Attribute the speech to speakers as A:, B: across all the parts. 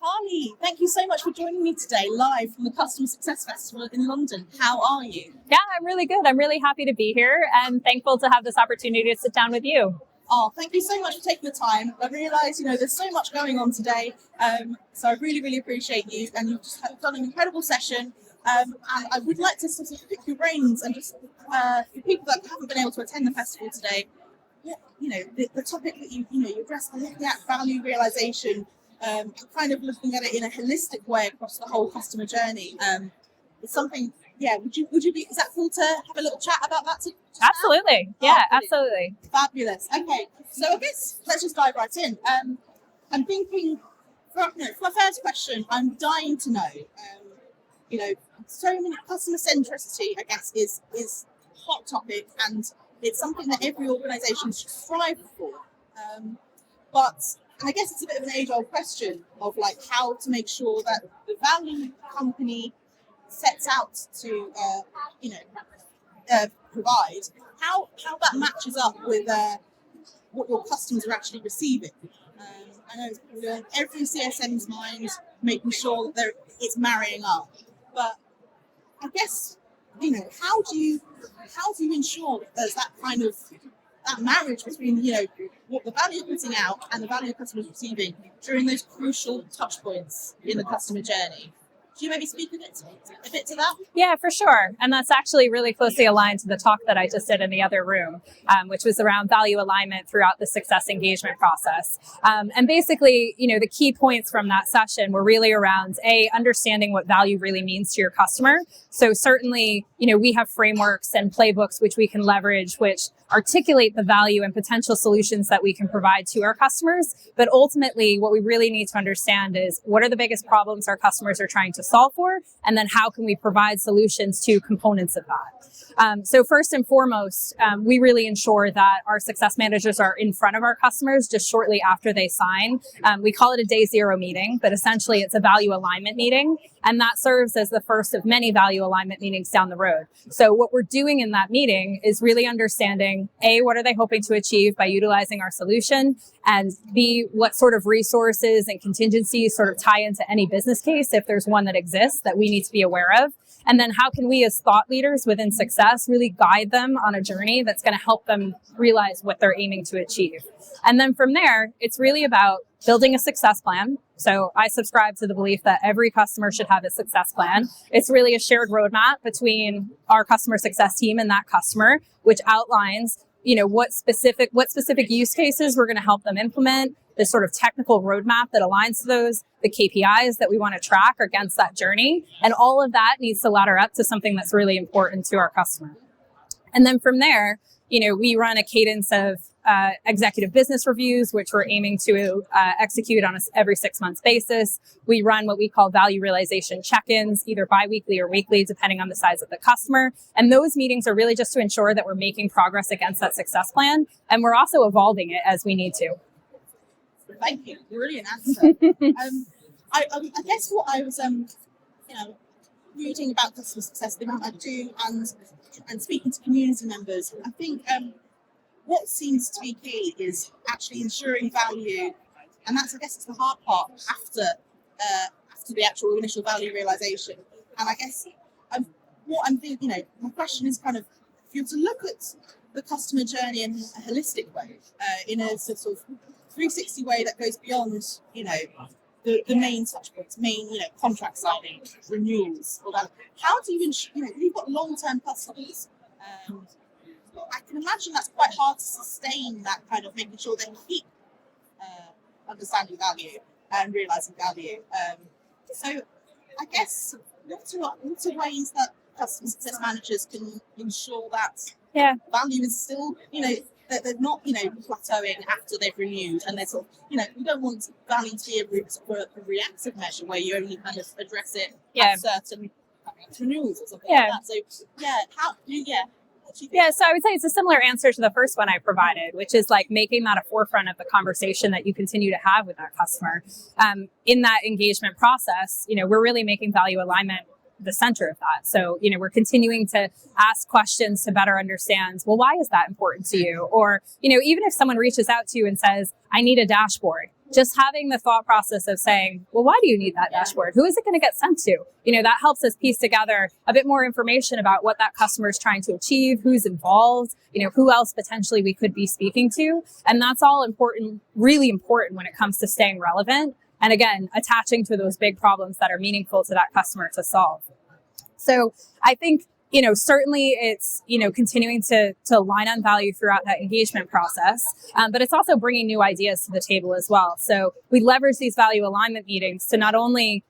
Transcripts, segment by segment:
A: Carly, thank you so much for joining me today live from the Customer Success Festival in London. How are you?
B: Yeah, I'm really good. I'm really happy to be here and thankful to have this opportunity to sit down with you.
A: Oh, thank you so much for taking the time. I realise, there's so much going on today. So I really, really appreciate you. And you've just done an incredible session. And I would like to sort of pick your brains and just, for people that haven't been able to attend the festival today, the topic that you addressed, looking at value realisation, kind of looking at it in a holistic way across the whole customer journey. It's something, is that cool to have a little chat about that too?
B: Absolutely. Yeah, absolutely.
A: Fabulous. Okay, so I guess let's just dive right in. I'm thinking, for my first question, I'm dying to know, so many customer centricity, I guess, is a hot topic, and it's something that every organisation should strive for. But I guess it's a bit of an age-old question of how to make sure that the value company sets out to provide, how that matches up with what your customers are actually receiving. I know it's every CSM's mind making sure that it's marrying up, but I guess how do you ensure that there's that kind of that marriage between what the value you're putting out and the value the customer's receiving during those crucial touch points in the customer journey? Do you maybe speak a bit to that?
B: Yeah, for sure. And that's actually really closely aligned to the talk that I just did in the other room, which was around value alignment throughout the success engagement process. And basically, the key points from that session were really around understanding what value really means to your customer. So certainly, we have frameworks and playbooks which we can leverage, which articulate the value and potential solutions that we can provide to our customers. But ultimately, what we really need to understand is what are the biggest problems our customers are trying to solve for, and then how can we provide solutions to components of that. So first and foremost, we really ensure that our success managers are in front of our customers just shortly after they sign. We call it a day zero meeting, but essentially it's a value alignment meeting. And that serves as the first of many value alignment meetings down the road. So what we're doing in that meeting is really understanding, A, what are they hoping to achieve by utilizing our solution? And B, what sort of resources and contingencies sort of tie into any business case if there's one that exists that we need to be aware of? And then how can we as thought leaders within success really guide them on a journey that's going to help them realize what they're aiming to achieve? And then from there, it's really about building a success plan. So I subscribe to the belief that every customer should have a success plan. It's really a shared roadmap between our customer success team and that customer, which outlines, what specific use cases we're going to help them implement, the sort of technical roadmap that aligns to those, the KPIs that we want to track against that journey. And all of that needs to ladder up to something that's really important to our customer. And then from there, we run a cadence of executive business reviews, which we're aiming to execute on every 6 months basis. We run what we call value realization check-ins, either biweekly or weekly, depending on the size of the customer. And those meetings are really just to ensure that we're making progress against that success plan. And we're also evolving it as we need to.
A: Thank you. Brilliant answer. I guess what I was, reading about customer success, the amount I do, and speaking to community members, I think what seems to be key is actually ensuring value, and I guess it's the hard part after the actual initial value realization. And I guess what I'm thinking, my question is kind of, if you were to look at the customer journey in a holistic way, in a sort of 360 way that goes beyond, the main touch points, contract signing, renewals, all that. How do you ensure, you've got long-term customers, I can imagine that's quite hard to sustain, that kind of making sure they keep understanding value and realizing value. So I guess what are ways that customer success managers can ensure that value is still, that they're not, plateauing after they've renewed, and they're sort of, we don't want value to be a reactive measure where you only kind of address it at certain renewals or something like that. So
B: so I would say it's a similar answer to the first one I provided, which is making that a forefront of the conversation that you continue to have with that customer. In that engagement process, we're really making value alignment the center of that. So, we're continuing to ask questions to better understand, well, why is that important to you? Or, even if someone reaches out to you and says, I need a dashboard, just having the thought process of saying, well, why do you need that dashboard? Who is it going to get sent to? That helps us piece together a bit more information about what that customer is trying to achieve, who's involved, who else potentially we could be speaking to. And that's all important, really important when it comes to staying relevant. And again, attaching to those big problems that are meaningful to that customer to solve. So I think, certainly it's, continuing to align on value throughout that engagement process, but it's also bringing new ideas to the table as well. So we leverage these value alignment meetings to not only,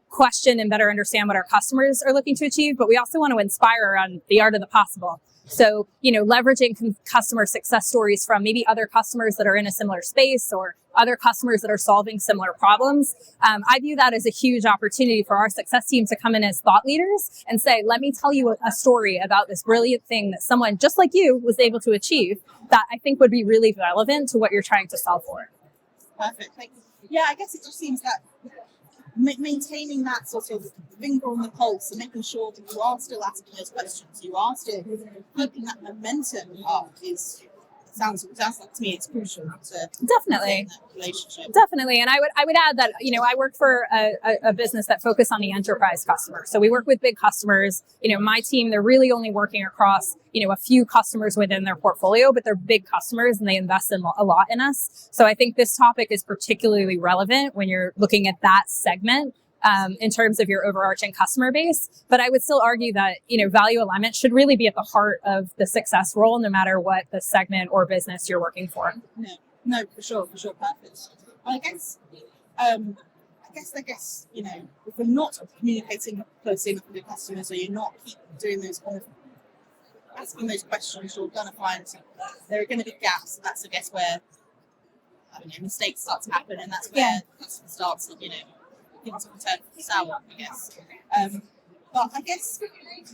B: question and better understand what our customers are looking to achieve, but we also want to inspire around the art of the possible. So, leveraging customer success stories from maybe other customers that are in a similar space or other customers that are solving similar problems. I view that as a huge opportunity for our success team to come in as thought leaders and say, let me tell you a story about this brilliant thing that someone just like you was able to achieve that I think would be really relevant to what you're trying to solve for.
A: Perfect. Thank you. Yeah, I guess it just seems that maintaining that sort of finger on the pulse and making sure that you are still asking those questions, you are still keeping that momentum up sounds like to me it's crucial to
B: definitely
A: that relationship.
B: Definitely. And I would add that, I work for a business that focuses on the enterprise customer. So we work with big customers. My team, they're really only working across, a few customers within their portfolio, but they're big customers and they invest a lot in us. So I think this topic is particularly relevant when you're looking at that segment. In terms of your overarching customer base. But I would still argue that, value alignment should really be at the heart of the success role, no matter what the segment or business you're working for.
A: No, for sure, perfect. I guess, if we're not communicating closely enough with your customers, or you're not keep doing those kind of asking those questions, you're going to find there are going to be gaps. And that's, I guess, where mistakes start to happen, and that's where the customer starts to, things will turn sour, I guess. But I guess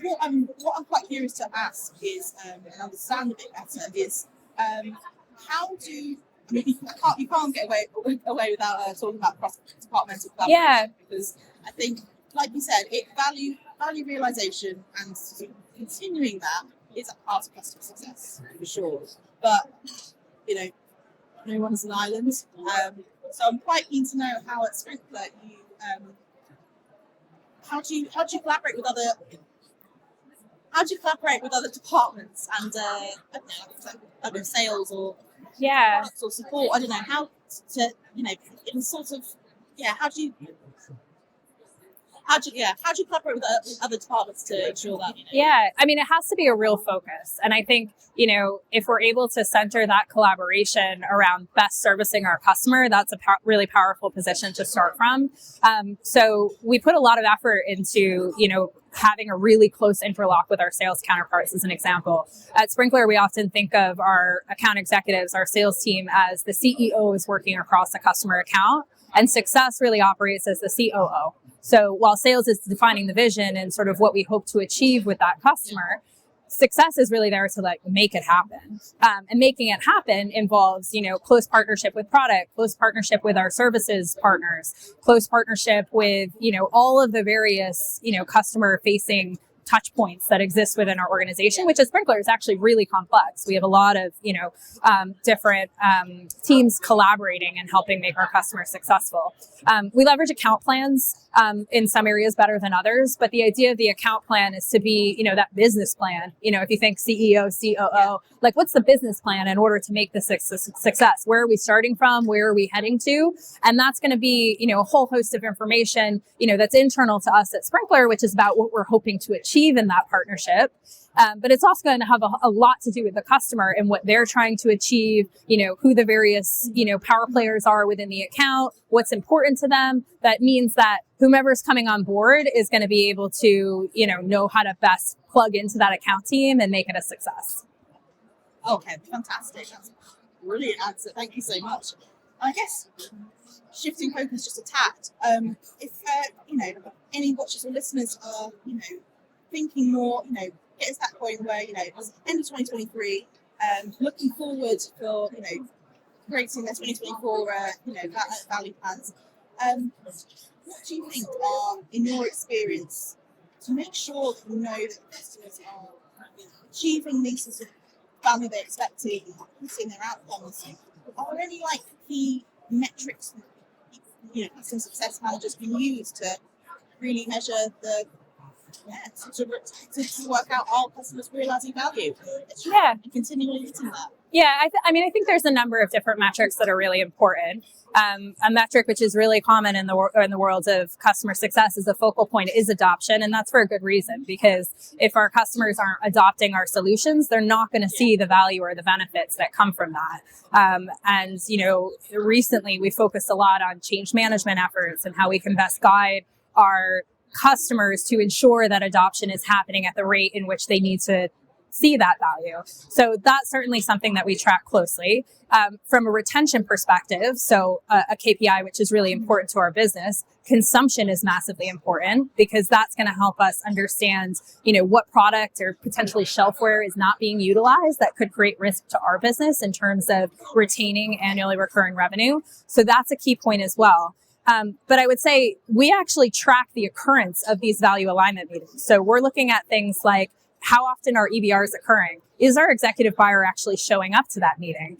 A: what I'm quite curious to ask is, and understand a bit better, is how do you can't get away without talking about cross-departmental collaboration.
B: Yeah.
A: Because I think, like you said, value realization and sort of continuing that is a part of customer success for sure. But no one's an island. So I'm quite keen to know how at Sprinklr you how do you collaborate with other departments and I don't know, sales or products or support. I don't know how to in sort of how do you collaborate with other departments to ensure that?
B: Yeah, I mean, it has to be a real focus. And I think, if we're able to center that collaboration around best servicing our customer, that's a really powerful position to start from. So we put a lot of effort into, having a really close interlock with our sales counterparts, as an example. At Sprinklr, we often think of our account executives, our sales team, as the CEOs working across a customer account, and success really operates as the COO. So while sales is defining the vision and sort of what we hope to achieve with that customer, success is really there to make it happen. And making it happen involves, close partnership with product, close partnership with our services partners, close partnership with, all of the various, customer facing touch points that exist within our organization, which at Sprinklr is actually really complex. We have a lot of, different teams collaborating and helping make our customers successful. We leverage account plans in some areas better than others, but the idea of the account plan is to be, that business plan. If you think CEO, COO, what's the business plan in order to make this success? Where are we starting from? Where are we heading to? And that's going to be, a whole host of information, that's internal to us at Sprinklr, which is about what we're hoping to achieve in that partnership. But it's also going to have a lot to do with the customer and what they're trying to achieve, who the various, power players are within the account, what's important to them. That means that whomever's coming on board is going to be able to, know how to best plug into that account team and make it a success.
A: Okay, fantastic. That's a brilliant answer. Thank you so much. I guess shifting focus just a tad, if, any watchers or listeners are, thinking more, get to that point where, it's end of 2023, looking forward for, creating their 2024, value plans. What do you think are, in your experience, to make sure that you know that customers are achieving these sorts of value they're expecting, seeing their outcomes? Are there any key metrics, customer success managers can use to really measure the to work out our customers realizing value.
B: Yeah.
A: And continually hitting that.
B: Yeah, I think there's a number of different metrics that are really important. A metric which is really common in the world of customer success is a focal point is adoption, and that's for a good reason, because if our customers aren't adopting our solutions, they're not going to see the value or the benefits that come from that. And recently we focused a lot on change management efforts and how we can best guide our customers to ensure that adoption is happening at the rate in which they need to see that value. So that's certainly something that we track closely. From a retention perspective, so a KPI which is really important to our business, consumption is massively important, because that's going to help us understand, what product or potentially shelfware is not being utilized that could create risk to our business in terms of retaining annually recurring revenue. So that's a key point as well. But I would say we actually track the occurrence of these value alignment meetings. So we're looking at things like, how often are EBRs occurring? Is our executive buyer actually showing up to that meeting?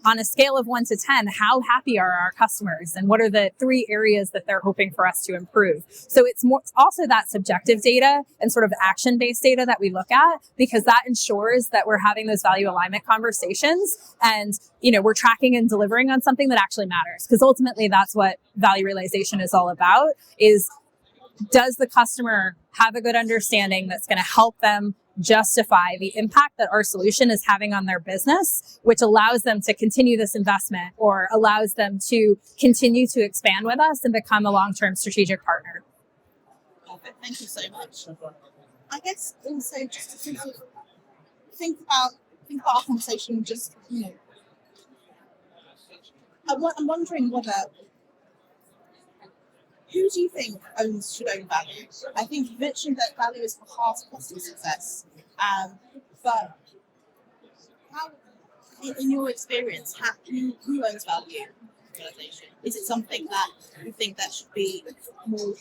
B: On a scale of 1 to 10, how happy are our customers? And what are the 3 areas that they're hoping for us to improve? So it's also that subjective data and sort of action-based data that we look at, because that ensures that we're having those value alignment conversations and, we're tracking and delivering on something that actually matters. Because ultimately that's what value realization is all about, is does the customer have a good understanding that's going to help them justify the impact that our solution is having on their business, which allows them to continue this investment or allows them to continue to expand with us and become a long-term strategic partner.
A: Perfect. Thank you so much. I guess also just to sort of think about our conversation, just, I'm wondering whether, who do you think should own value? I think you mentioned that value is for half customer success, but how, in your experience, who owns value in the organization? Is it something that you think that should be more,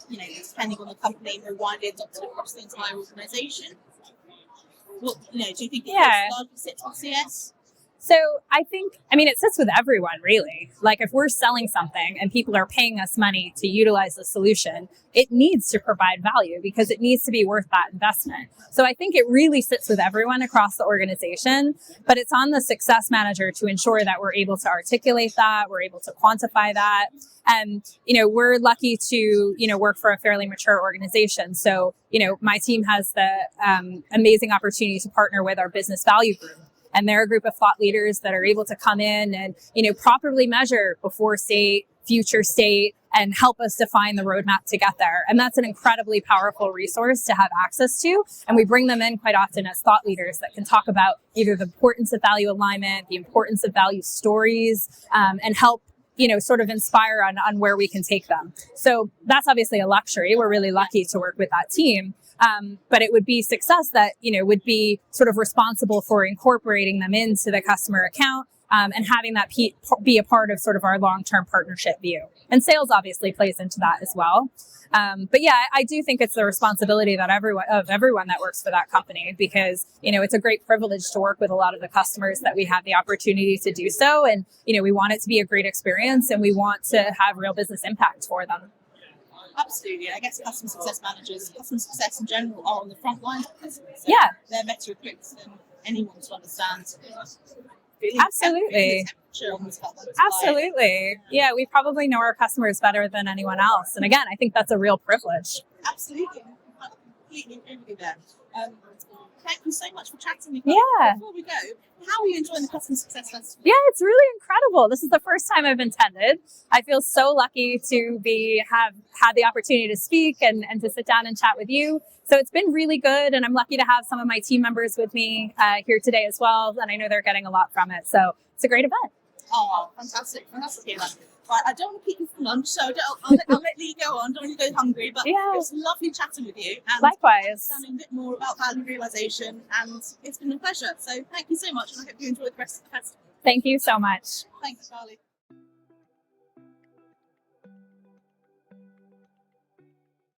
A: depending on the company, more widely adopted across the entire organization? What, do you think it largely sits on CS?
B: So I think, it sits with everyone, really. Like, if we're selling something and people are paying us money to utilize the solution, it needs to provide value because it needs to be worth that investment. So I think it really sits with everyone across the organization, but it's on the success manager to ensure that we're able to articulate that, we're able to quantify that. And, we're lucky to, work for a fairly mature organization. So, my team has the amazing opportunity to partner with our business value group. And they're a group of thought leaders that are able to come in and, properly measure before state, future state, and help us define the roadmap to get there. And that's an incredibly powerful resource to have access to. And we bring them in quite often as thought leaders that can talk about either the importance of value alignment, the importance of value stories, and help sort of inspire on where we can take them. So that's obviously a luxury. We're really lucky to work with that team. But it would be success that, would be sort of responsible for incorporating them into the customer account, and having that be a part of sort of our long-term partnership view. And sales obviously plays into that as well. But yeah, I do think it's the responsibility that everyone that works for that company, because, it's a great privilege to work with a lot of the customers that we have the opportunity to do so. And, we want it to be a great experience and we want to have real business impact for them.
A: Absolutely. I guess customer success managers, customer success in general, are on the front lines of this. So
B: yeah.
A: They're better equipped than anyone to understand.
B: Absolutely. Absolutely. Yeah, we probably know our customers better than anyone else. And again, I think that's a real privilege.
A: Absolutely. I completely agree with you there. Thank you so much for chatting with
B: me.
A: Yeah. Before we go, how are you enjoying the Customer Success Festival?
B: Yeah, it's really incredible. This is the first time I've attended. I feel so lucky to have had the opportunity to speak and to sit down and chat with you. So it's been really good, and I'm lucky to have some of my team members with me here today as well, and I know they're getting a lot from it. So it's a great event.
A: Oh, fantastic. Fantastic to hear that. Right, I don't want to keep you from lunch, so I'll let Lee go on. Don't want you to go hungry, but yeah. It was lovely chatting with you. And
B: likewise.
A: Understanding a bit more about value realization, and it's been a pleasure. So thank you so much, and I hope you enjoy the rest of the festival.
B: Thank you so much.
A: Thanks, Charlie.